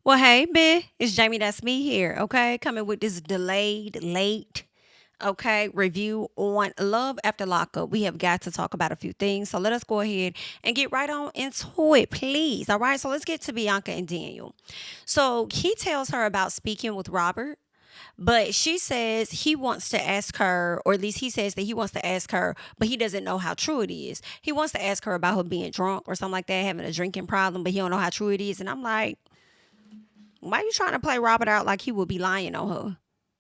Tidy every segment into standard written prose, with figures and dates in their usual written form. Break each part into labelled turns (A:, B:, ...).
A: Well, hey, B, it's JamiThatsMe here, okay? Coming with this delayed, late, okay, review on Love After Lockup. We have got to talk about a few things, so let us go ahead and get right on into it, please. All right, so let's get to Bianca and Daniel. So he tells her about speaking with Robert. But she says he wants to ask her, or at least he says that he wants to ask her, but he doesn't know how true it is. He wants to ask her about her being drunk or something like that, having a drinking problem, but he don't know how true it is. And I'm like, why are you trying to play Robert out like he would be lying on her?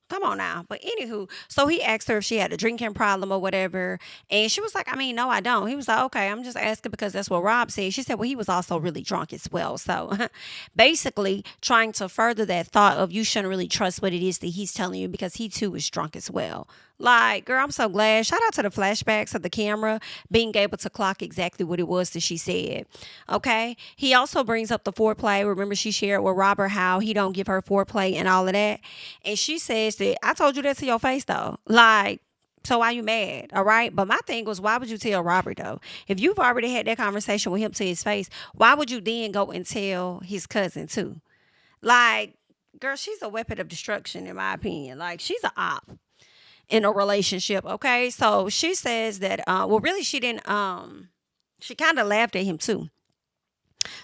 A: Come on now. But anywho, so he asked her if she had a drinking problem or whatever. And she was like, I mean, no, I don't. He was like, okay, I'm just asking because that's what Rob said. She said, well, he was also really drunk as well. So basically trying to further that thought of you shouldn't really trust what it is that he's telling you because he too is drunk as well. Like, girl, I'm so glad. Shout out to the flashbacks of the camera being able to clock exactly what it was that she said. Okay. He also brings up the foreplay. Remember, she shared with Robert how he don't give her foreplay and all of that. And she says that I told you that to your face though. Like, so why you mad? All right. But my thing was, why would you tell Robert though? If you've already had that conversation with him to his face, why would you then go and tell his cousin too? Like, girl, she's a weapon of destruction in my opinion. Like, she's a op in a relationship. Okay. So she says that well really she didn't she kind of laughed at him too.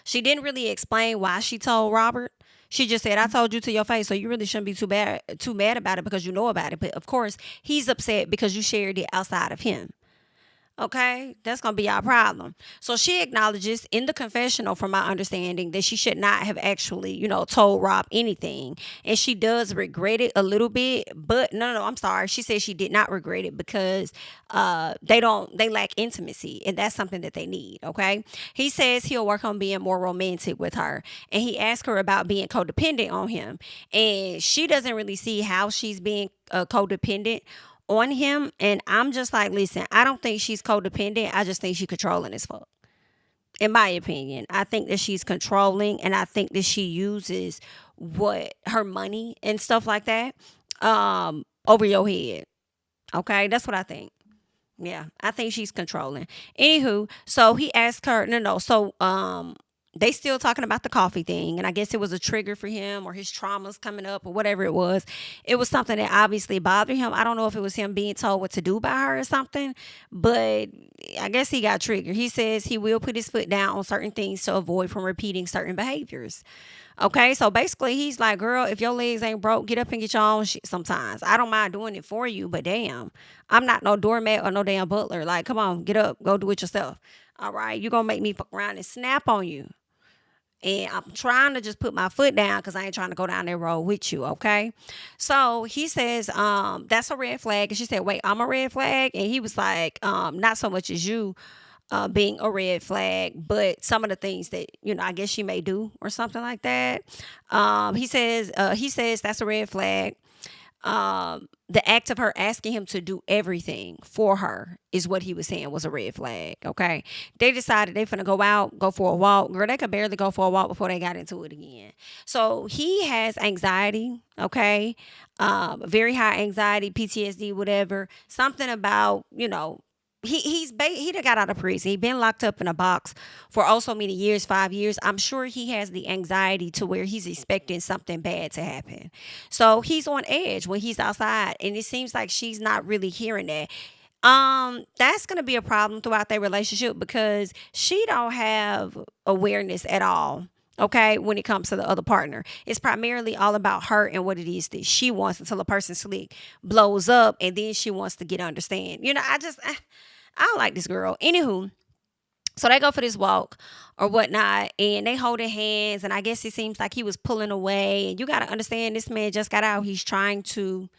A: She didn't really explain why she told Robert. She just said, I told you to your face, so you really shouldn't be too mad about it because you know about it. But of course, he's upset because you shared it outside of him. Okay, that's gonna be our problem. So she acknowledges in the confessional, from my understanding, that she should not have actually, told Rob anything, and she does regret it a little bit. But no, I'm sorry. She said she did not regret it because they lack intimacy, and that's something that they need. Okay, he says he'll work on being more romantic with her, and he asked her about being codependent on him, and she doesn't really see how she's being codependent on him. And I'm just like, listen, I don't think she's codependent. I just think she's controlling as fuck. In my opinion, I think that she's controlling, and I think that she uses what her money and stuff like that over your head. Okay, that's what I think. Yeah, I think she's controlling. Anywho, so he asked her, no. So they still talking about the coffee thing, and I guess it was a trigger for him or his traumas coming up or whatever it was. It was something that obviously bothered him. I don't know if it was him being told what to do by her or something, but I guess he got triggered. He says he will put his foot down on certain things to avoid from repeating certain behaviors. Okay, so basically he's like, girl, if your legs ain't broke, get up and get your own shit sometimes. I don't mind doing it for you, but damn, I'm not no doormat or no damn butler. Like, come on, get up, go do it yourself. All right, you gonna make me fuck around and snap on you. And I'm trying to just put my foot down because I ain't trying to go down that road with you, okay? So he says, that's a red flag. And she said, wait, I'm a red flag? And he was like, not so much as you being a red flag, but some of the things that, I guess she may do or something like that. He says that's a red flag. The act of her asking him to do everything for her is what he was saying was a red flag. Okay. They decided they finna go out, go for a walk. Girl, they could barely go for a walk before they got into it again. So he has anxiety. Okay. Very high anxiety, PTSD, whatever. Something about, he done got out of prison. He been locked up in a box for oh so many years, 5 years. I'm sure he has the anxiety to where he's expecting something bad to happen. So he's on edge when he's outside, and it seems like she's not really hearing that. That's gonna be a problem throughout their relationship because she don't have awareness at all. Okay, when it comes to the other partner, it's primarily all about her and what it is that she wants until a person slick blows up, and then she wants to get understand. I don't like this girl. Anywho, so they go for this walk or whatnot, and they holding hands, and I guess it seems like he was pulling away. And you got to understand, this man just got out. He's trying to,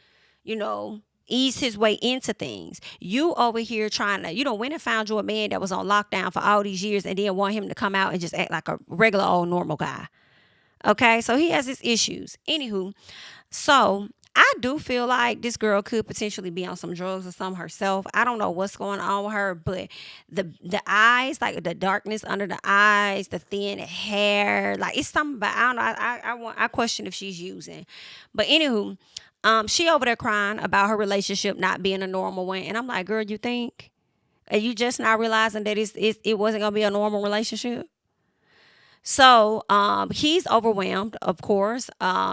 A: you know, ease his way into things. You over here trying to, went and found you a man that was on lockdown for all these years, and then want him to come out and just act like a regular old normal guy. Okay, so he has his issues. Anywho, so I do feel like this girl could potentially be on some drugs or something herself. I don't know what's going on with her, but the eyes, like the darkness under the eyes, the thin hair, like it's something. But I don't know. I question if she's using. But anywho, she over there crying about her relationship not being a normal one, and I'm like, girl, you think? Are you just not realizing that it wasn't gonna be a normal relationship? So he's overwhelmed, of course.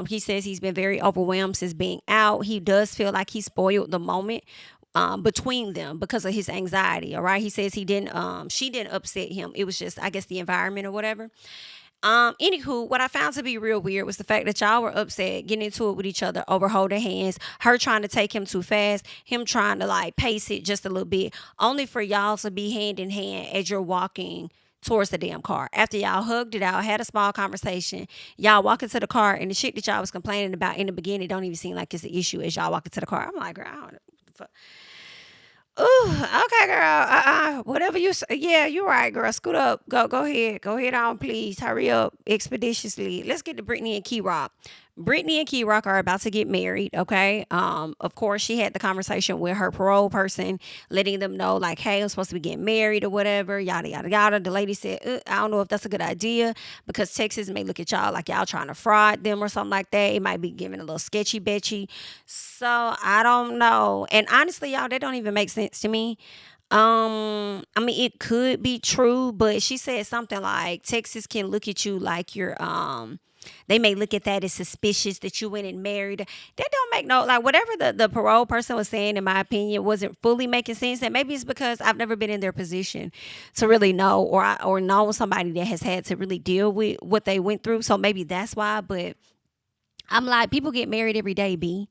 A: He says he's been very overwhelmed since being out. He does feel like he spoiled the moment between them because of his anxiety. All right. He says she didn't upset him. It was just, I guess, the environment or whatever. Anywho, what I found to be real weird was the fact that y'all were upset, getting into it with each other over holding hands, her trying to take him too fast, him trying to like pace it just a little bit, only for y'all to be hand in hand as you're walking towards the damn car. After y'all hugged it out, had a small conversation, y'all walk into the car, and the shit that y'all was complaining about in the beginning don't even seem like it's an issue as y'all walk into the car. I'm like, girl, I don't know. Ooh, okay, girl. Whatever you say. Yeah, you're right, girl. Scoot up. Go ahead. Go ahead on, please. Hurry up expeditiously. Let's get to Britney and K-Rock. Britney and K-Rock are about to get married, okay? Of course, she had the conversation with her parole person, letting them know, like, hey, I'm supposed to be getting married or whatever, yada, yada, yada. The lady said, I don't know if that's a good idea because Texas may look at y'all like y'all trying to fraud them or something like that. It might be giving a little sketchy betchy. So I don't know. And honestly, y'all, that don't even make sense to me. I mean, it could be true, but she said something like Texas can look at you like you're they may look at that as suspicious that you went and married. That don't make no, like, whatever the parole person was saying, in my opinion, wasn't fully making sense. And maybe it's because I've never been in their position to really know, or know somebody that has had to really deal with what they went through. So maybe that's why. But I'm like, people get married every day, B.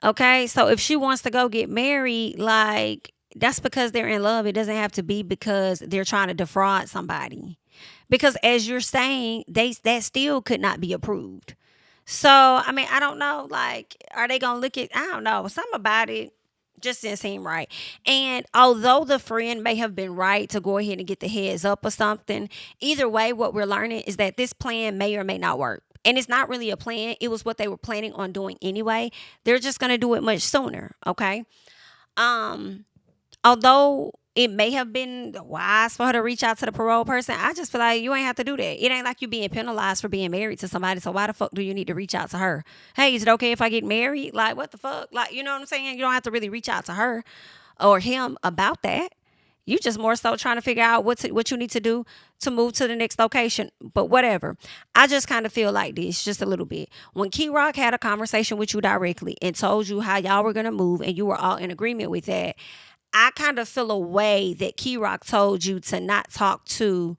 A: Okay, so if she wants to go get married, like, that's because they're in love. It doesn't have to be because they're trying to defraud somebody. Because as you're saying, that still could not be approved. So I mean, I don't know. Like, are they gonna look at? I don't know. Something about it just didn't seem right. And although the friend may have been right to go ahead and get the heads up or something, either way, what we're learning is that this plan may or may not work. And it's not really a plan. It was what they were planning on doing anyway. They're just gonna do it much sooner. Okay. Um, Although it may have been wise for her to reach out to the parole person, I just feel like you ain't have to do that. It ain't like you being penalized for being married to somebody. So why the fuck do you need to reach out to her? Hey, is it okay if I get married? Like, what the fuck? Like, you know what I'm saying? You don't have to really reach out to her or him about that. You just more so trying to figure out what you need to do to move to the next location. But whatever. I just kind of feel like this just a little bit. When K-Rock had a conversation with you directly and told you how y'all were going to move and you were all in agreement with that, I kind of feel a way that K-Rock told you to not talk to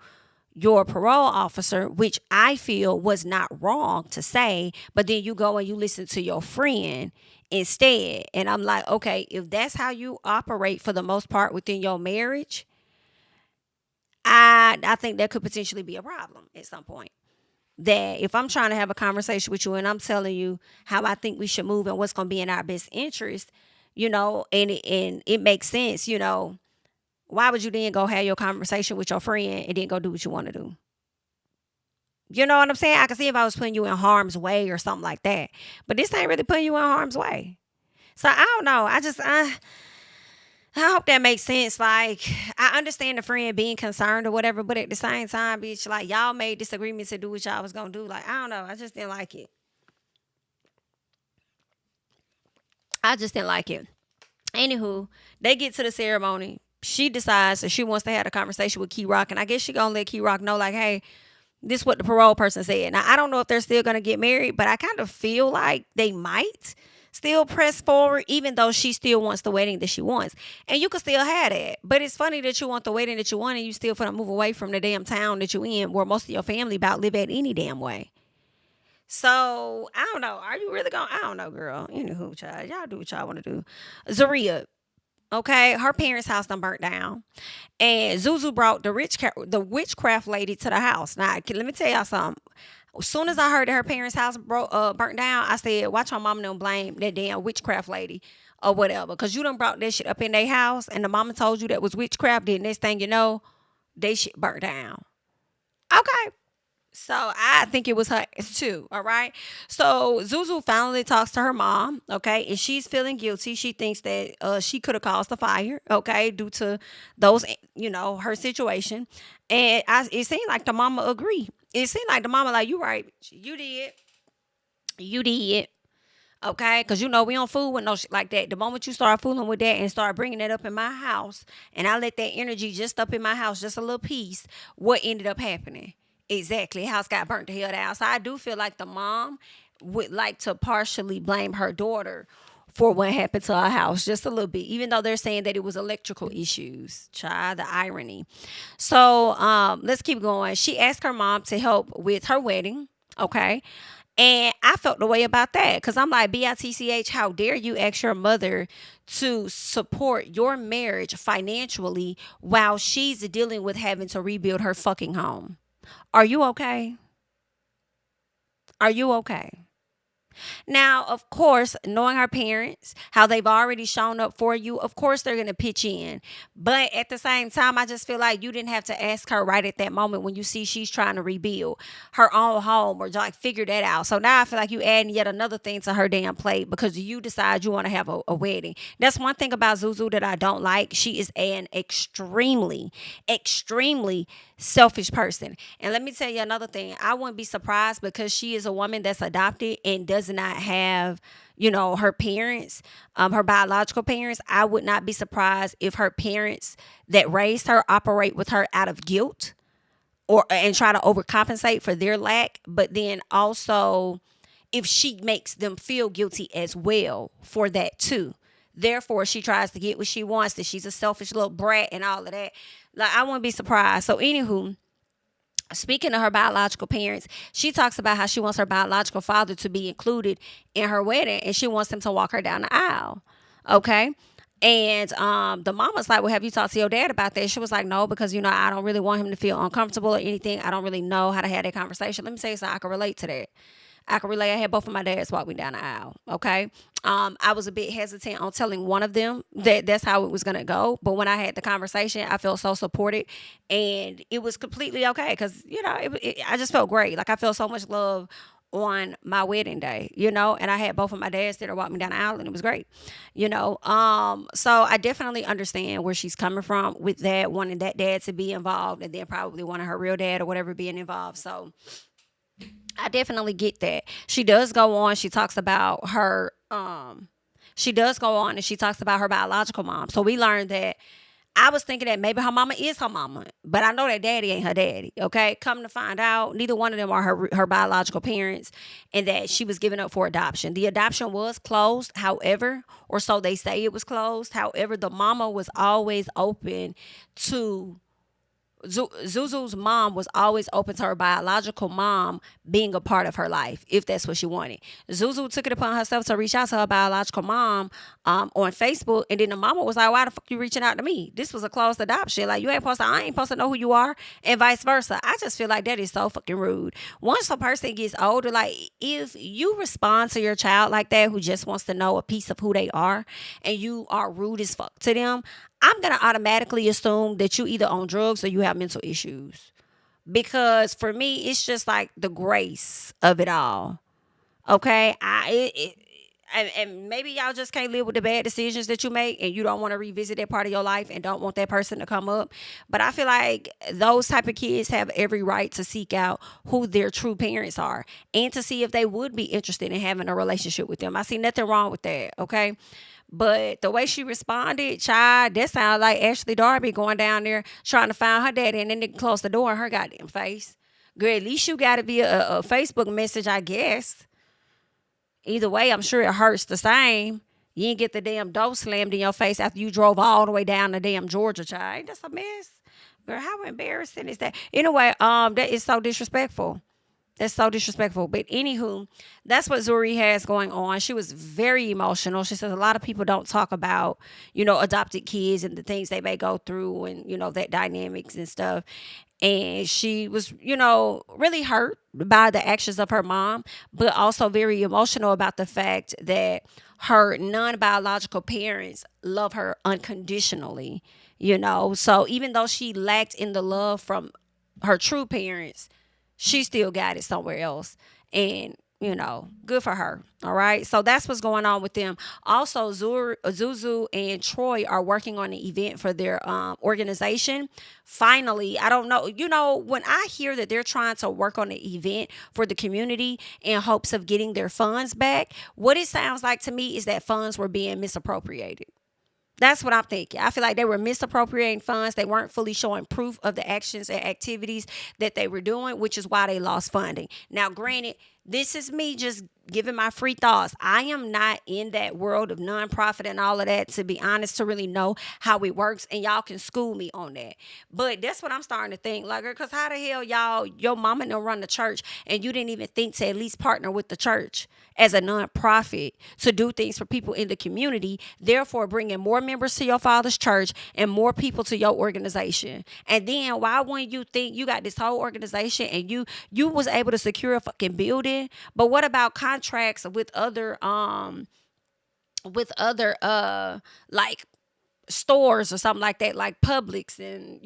A: your parole officer, which I feel was not wrong to say, but then you go and you listen to your friend instead. And I'm like, okay, if that's how you operate for the most part within your marriage, I think that could potentially be a problem at some point. That if I'm trying to have a conversation with you and I'm telling you how I think we should move and what's going to be in our best interest, and it makes sense, why would you then go have your conversation with your friend and then go do what you want to do? You know what I'm saying? I can see if I was putting you in harm's way or something like that. But this ain't really putting you in harm's way. So I don't know. I hope that makes sense. Like, I understand the friend being concerned or whatever, but at the same time, bitch, like, y'all made this agreement to do what y'all was gonna do. Like, I don't know. I just didn't like it. I just didn't like it. Anywho, they get to the ceremony. She decides that she wants to have a conversation with K-Rock, and I guess she gonna let K-Rock know, like, hey, this is what the parole person said. Now, I don't know if they're still gonna get married, but I kind of feel like they might still press forward, even though she still wants the wedding that she wants. And you could still have that. But it's funny that you want the wedding that you want and you still finna move away from the damn town that you in where most of your family about live at any damn way. So I don't know. Are you really going? I don't know, girl. Anywho, child, y'all do what y'all want to do. Zaria, okay, her parents' house done burnt down, and Zuzu brought the witchcraft lady to the house. Now, let me tell y'all something. As soon as I heard that her parents' house burnt down, I said, "Watch your mama don't blame that damn witchcraft lady or whatever, because you done brought that shit up in their house, and the mama told you that was witchcraft. Then next thing you know, they shit burnt down." Okay. So I think it was her too. All right. So Zuzu finally talks to her mom. Okay. And she's feeling guilty. She thinks that she could have caused the fire. Okay. Due to those, her situation. And it seemed like the mama agreed. It seemed like the mama, like, you right. You did. You did. Okay, because we don't fool with no shit like that. The moment you start fooling with that and start bringing that up in my house, and I let that energy just up in my house, just a little piece, what ended up happening? Exactly. House got burnt to hell down. So I do feel like the mom would like to partially blame her daughter for what happened to her house, just a little bit, even though they're saying that it was electrical issues. Child, the irony. So let's keep going. She asked her mom to help with her wedding. Okay. And I felt the way about that because I'm like, BITCH, how dare you ask your mother to support your marriage financially while she's dealing with having to rebuild her fucking home? Are you okay? Are you okay? Now, of course, knowing her parents, how they've already shown up for you, of course they're going to pitch in. But at the same time, I just feel like you didn't have to ask her right at that moment when you see she's trying to rebuild her own home or like figure that out. So now I feel like you adding yet another thing to her damn plate because you decide you want to have a wedding. That's one thing about Zuzu that I don't like. She is an extremely selfish person. And let me tell you another thing. I wouldn't be surprised because she is a woman that's adopted and does not have, her parents, her biological parents. I would not be surprised if her parents that raised her operate with her out of guilt or and try to overcompensate for their lack, but then also if she makes them feel guilty as well for that too. Therefore, she tries to get what she wants, that she's a selfish little brat and all of that. Like, I wouldn't be surprised. So, anywho, speaking of her biological parents, she talks about how she wants her biological father to be included in her wedding and she wants him to walk her down the aisle. Okay. And the mama's like, well, have you talked to your dad about that? She was like, no, because, I don't really want him to feel uncomfortable or anything. I don't really know how to have that conversation. Let me say something. I can relate to that. I can relate. I had both of my dads walk me down the aisle. Okay. I was a bit hesitant on telling one of them that that's how it was going to go. But when I had the conversation, I felt so supported and it was completely okay. Cause I just felt great. Like I felt so much love on my wedding day, and I had both of my dads there to walk me down the aisle and it was great, so I definitely understand where she's coming from with that, wanting that dad to be involved and then probably wanting her real dad or whatever being involved. So I definitely get that. She does go on. She talks about her. She does go on and she talks about her biological mom. So we learned that. I was thinking that maybe her mama is her mama, but I know that daddy ain't her daddy. Okay, come to find out, neither one of them are her biological parents, and that she was given up for adoption. The adoption was closed, however, or so they say it was closed. However, the mama was always open to Zuzu's mom was always open to her biological mom being a part of her life, if that's what she wanted. Zuzu took it upon herself to reach out to her biological mom on Facebook, and then the mama was like, why the fuck you reaching out to me? This was a closed adoption. Like, I ain't supposed to know who you are, and vice versa. I just feel like that is so fucking rude. Once a person gets older, like, if you respond to your child like that, who just wants to know a piece of who they are, and you are rude as fuck to them, I'm going to automatically assume that you either on drugs or you have mental issues. Because for me, it's just like the grace of it all. Okay? And maybe y'all just can't live with the bad decisions that you make and you don't want to revisit that part of your life and don't want that person to come up. But I feel like those type of kids have every right to seek out who their true parents are and to see if they would be interested in having a relationship with them. I see nothing wrong with that. Okay? But the way she responded, child, that sounded like Ashley Darby going down there trying to find her daddy and then they closed the door in her goddamn face. Girl, at least you got to be a Facebook message, I guess. Either way, I'm sure it hurts the same. You ain't get the damn door slammed in your face after you drove all the way down to damn Georgia, child. Ain't that a mess? Girl, how embarrassing is that? Anyway, that is so disrespectful. That's so disrespectful. But anywho, that's what Zuri has going on. She was very emotional. She says a lot of people don't talk about, adopted kids and the things they may go through and, that dynamics and stuff. And she was, really hurt by the actions of her mom, but also very emotional about the fact that her non-biological parents love her unconditionally, So even though she lacked in the love from her true parents, she still got it somewhere else. And, good for her. All right. So that's what's going on with them. Also, Zuzu and Troy are working on an event for their organization. Finally, I don't know. When I hear that they're trying to work on an event for the community in hopes of getting their funds back, what it sounds like to me is that funds were being misappropriated. That's what I'm thinking. I feel like they were misappropriating funds. They weren't fully showing proof of the actions and activities that they were doing, which is why they lost funding. Now, granted, this is me just giving my free thoughts. I am not in that world of nonprofit and all of that, to be honest, to really know how it works. And y'all can school me on that. But that's what I'm starting to think. Like, because how the hell y'all, your mama done run the church and you didn't even think to at least partner with the church as a nonprofit to do things for people in the community, therefore bringing more members to your father's church and more people to your organization. And then why wouldn't you think you got this whole organization and you was able to secure a fucking building? But what about contracts with other like stores or something like that, like Publix and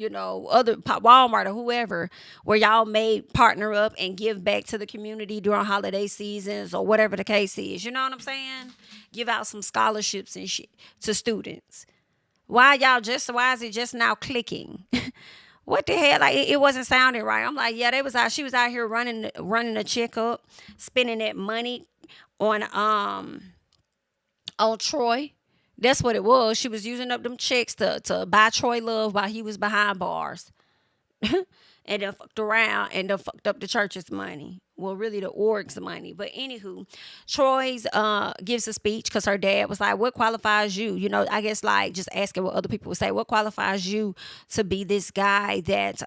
A: other Walmart or whoever, where y'all may partner up and give back to the community during holiday seasons or whatever the case is? You know what I'm saying? Give out some scholarships and shit to students. Why is it just now clicking? What the hell? Like it wasn't sounding right. I'm like, yeah, she was out here running a chick up, spending that money on Troy. That's what it was. She was using up them checks to buy Troy love while he was behind bars. And then fucked around and then fucked up the church's money. Well, really the org's money. But anywho, Troy's gives a speech because her dad was like, what qualifies you? I guess like just asking what other people would say. What qualifies you to be this guy that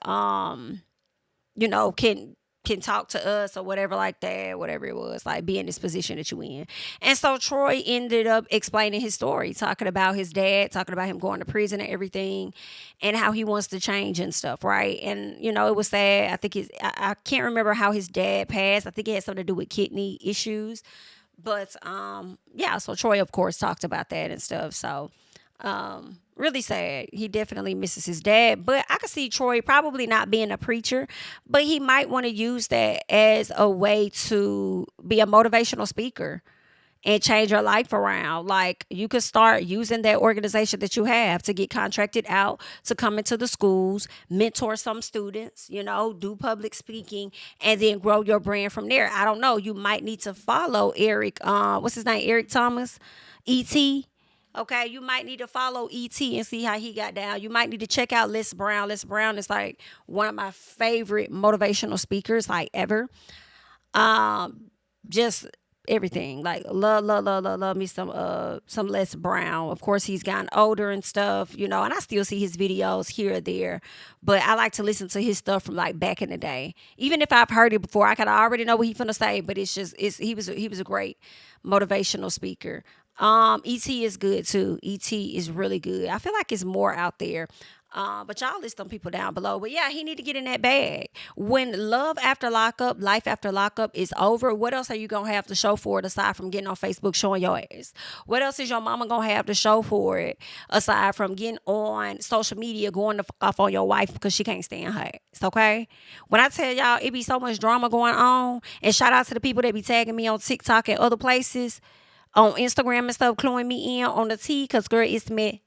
A: can talk to us or whatever like that, whatever it was, like be in this position that you in. And so Troy ended up explaining his story, talking about his dad, talking about him going to prison and everything and how he wants to change and stuff, right? And, it was sad. I think I can't remember how his dad passed. I think it had something to do with kidney issues. But, yeah, so Troy, of course, talked about that and stuff. So, really sad. He definitely misses his dad, but I could see Troy probably not being a preacher, but he might want to use that as a way to be a motivational speaker and change your life around. Like you could start using that organization that you have to get contracted out to come into the schools, mentor some students, do public speaking, and then grow your brand from there. I don't know. You might need to follow Eric. What's his name? Eric Thomas, E.T. Okay, you might need to follow E.T. and see how he got down. You might need to check out Les Brown. Les Brown is like one of my favorite motivational speakers like ever. Just everything. Like love me some Les Brown. Of course, he's gotten older and stuff, and I still see his videos here or there. But I like to listen to his stuff from like back in the day. Even if I've heard it before, I could already know what he's finna say. But he was a great motivational speaker. E.T. is good too. E.T. is really good. I feel like it's more out there. But y'all list them people down below. But yeah, he need to get in that bag. When life after lockup is over, what else are you gonna have to show for it aside from getting on Facebook showing your ass? What else is your mama gonna have to show for it aside from getting on social media going the fuck off on your wife because she can't stand her ass? Okay? When I tell y'all it be so much drama going on, and shout out to the people that be tagging me on TikTok and other places, on Instagram and stuff, cluing me in on the tea, because girl, it's messy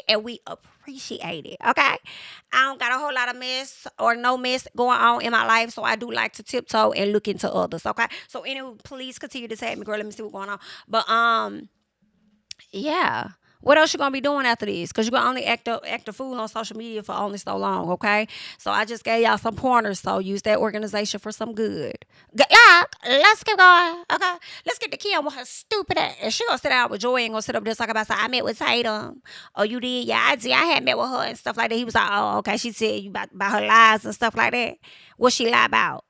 A: and we appreciate it, okay? I don't got a whole lot of mess or no mess going on in my life, so I do like to tiptoe and look into others, okay? So anyway, please continue to tag me, girl. Let me see what's going on. But yeah. What else you gonna be doing after this? Because you're gonna only act a fool on social media for only so long, okay? So I just gave y'all some pointers, so use that organization for some good. Yeah, let's keep going, okay? Let's get to Kim with her stupid ass. And she gonna sit down with Joy and gonna sit up there talking about, I met with Tatum. Oh, you did? Yeah, I did. I had met with her and stuff like that. He was like, oh, okay. She said you about her lies and stuff like that. What she lie about?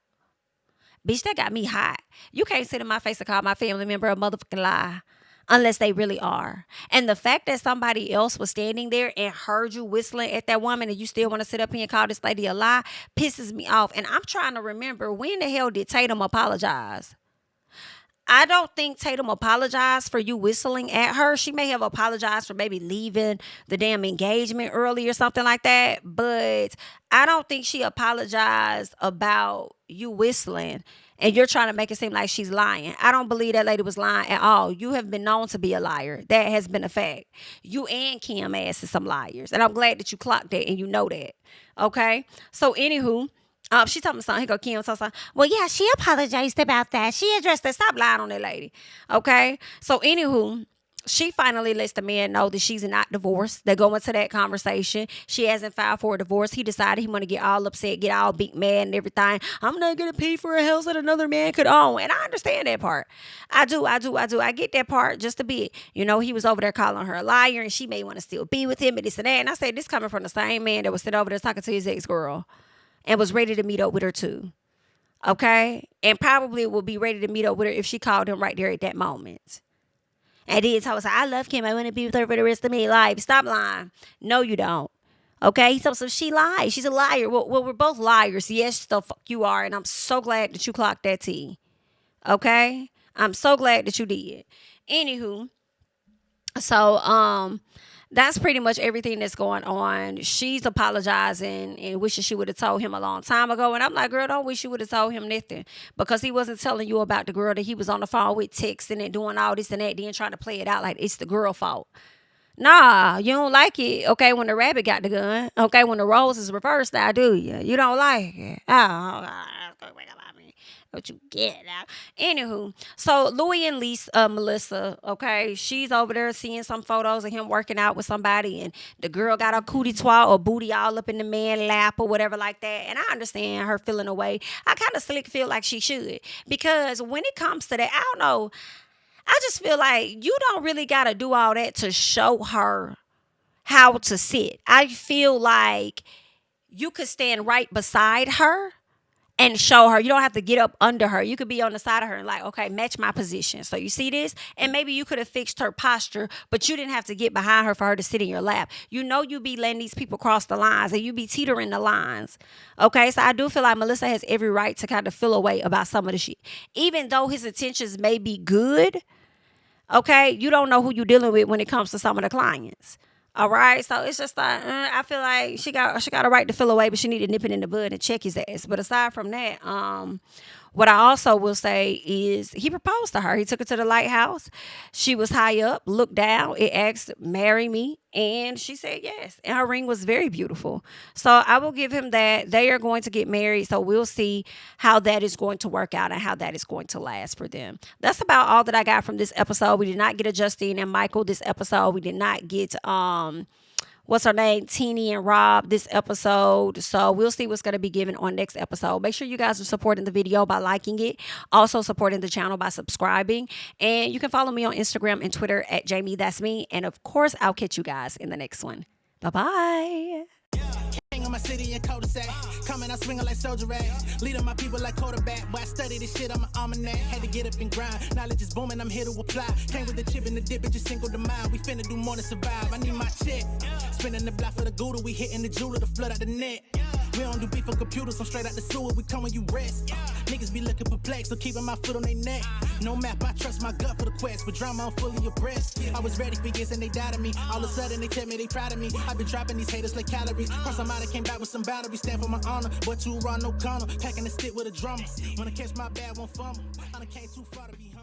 A: Bitch, that got me hot. You can't sit in my face and call my family member a motherfucking lie. Unless they really are. And the fact that somebody else was standing there and heard you whistling at that woman and you still want to sit up here and call this lady a lie pisses me off. And I'm trying to remember, when the hell did Tatum apologize? I don't think Tatum apologized for you whistling at her. She may have apologized for maybe leaving the damn engagement early or something like that. But I don't think she apologized about you whistling. And you're trying to make it seem like she's lying. I don't believe that lady was lying at all. You have been known to be a liar. That has been a fact. You and Kim ass is some liars. And I'm glad that you clocked that and you know that. Okay? So, anywho, she told me something. Here go Kim. Something. Well, yeah, she apologized about that. She addressed that. Stop lying on that lady. Okay? So, anywho, She finally lets the man know that she's not divorced. They go into that conversation. She hasn't filed for a divorce. He decided he want to get all upset, get all big mad and everything. I'm not going to pay for a house that another man could own. And I understand that part. I do. I get that part just a bit. You know, he was over there calling her a liar and she may want to still be with him and this and that. And I said, this coming from the same man that was sitting over there talking to his ex-girl and was ready to meet up with her too. Okay? And probably will be ready to meet up with her if she called him right there at that moment. And then told us, I love Kim. I want to be with her for the rest of my life. Stop lying. No, you don't. Okay? So she lied. She's a liar. Well, we're both liars. Yes, the fuck you are. And I'm so glad that you clocked that T. Okay? I'm so glad that you did. Anywho, so that's pretty much everything that's going on. She's apologizing and wishing she would have told him a long time ago. And I'm like, girl, don't wish you would have told him nothing. Because he wasn't telling you about the girl that he was on the phone with, texting and doing all this and that, then trying to play it out like it's the girl fault. Nah, you don't like it, okay, when the rabbit got the gun. Okay, when the roles is reversed now, do you? You don't like it. Oh, what you get now. Anywho, so Louis and Melissa, okay, she's over there seeing some photos of him working out with somebody, and the girl got her cootie twat or booty all up in the man's lap or whatever like that. And I understand her feeling away. I kind of slick feel like she should, because when it comes to that, I don't know. I just feel like you don't really got to do all that to show her how to sit. I feel like you could stand right beside her and show her. You don't have to get up under her. You could be on the side of her and like, okay, match my position. So you see this? And maybe you could have fixed her posture, but you didn't have to get behind her for her to sit in your lap. You know you be letting these people cross the lines and you be teetering the lines. Okay, so I do feel like Melissa has every right to kind of feel away about some of the shit. Even though his intentions may be good, okay, you don't know who you're dealing with when it comes to some of the clients. All right, so it's just like I feel like she got a right to feel away, but she need to nip it in the bud and check his ass. But aside from that, what I also will say is he proposed to her. He took her to the lighthouse. She was high up, looked down. It asked, "Marry me," and she said yes. And her ring was very beautiful. So I will give him that. They are going to get married. So we'll see how that is going to work out and how that is going to last for them. That's about all that I got from this episode. We did not get a Justine and Michael this episode. We did not get what's her name, Teeny and Rob this episode. So we'll see what's going to be given on next episode. Make sure you guys are supporting the video by liking it. Also supporting the channel by subscribing. And you can follow me on Instagram and Twitter at JamiThatsMe. And of course, I'll catch you guys in the next one. Bye-bye.
B: On my city and cul-de-sac, coming out swinging like soldier rag, leading my people like quarterback. Boy, I study this shit, I'm an almanac. Had to get up and grind, knowledge is booming, I'm here to apply. Came with the chip and the dip, it just single the mind. We finna do more than survive, I need my check. Spinning the block for the Gouda, we hitting the jeweler, the flood out the net. We don't do beef on computers, I'm straight out the sewer, we come when you rest. Niggas be looking perplexed, so keeping my foot on their neck. No map, I trust my gut for the quest. With drama, I'm fully abreast. I was ready for years and they doubted me. All of a sudden they tell me they proud of me. I've been dropping these haters like calories. Cross them out, I came back with some boundaries. Stand for my honor, but too raw, no corner. Packing the stick with a drummer. Wanna catch my bad, won't fumble. I done came too far to be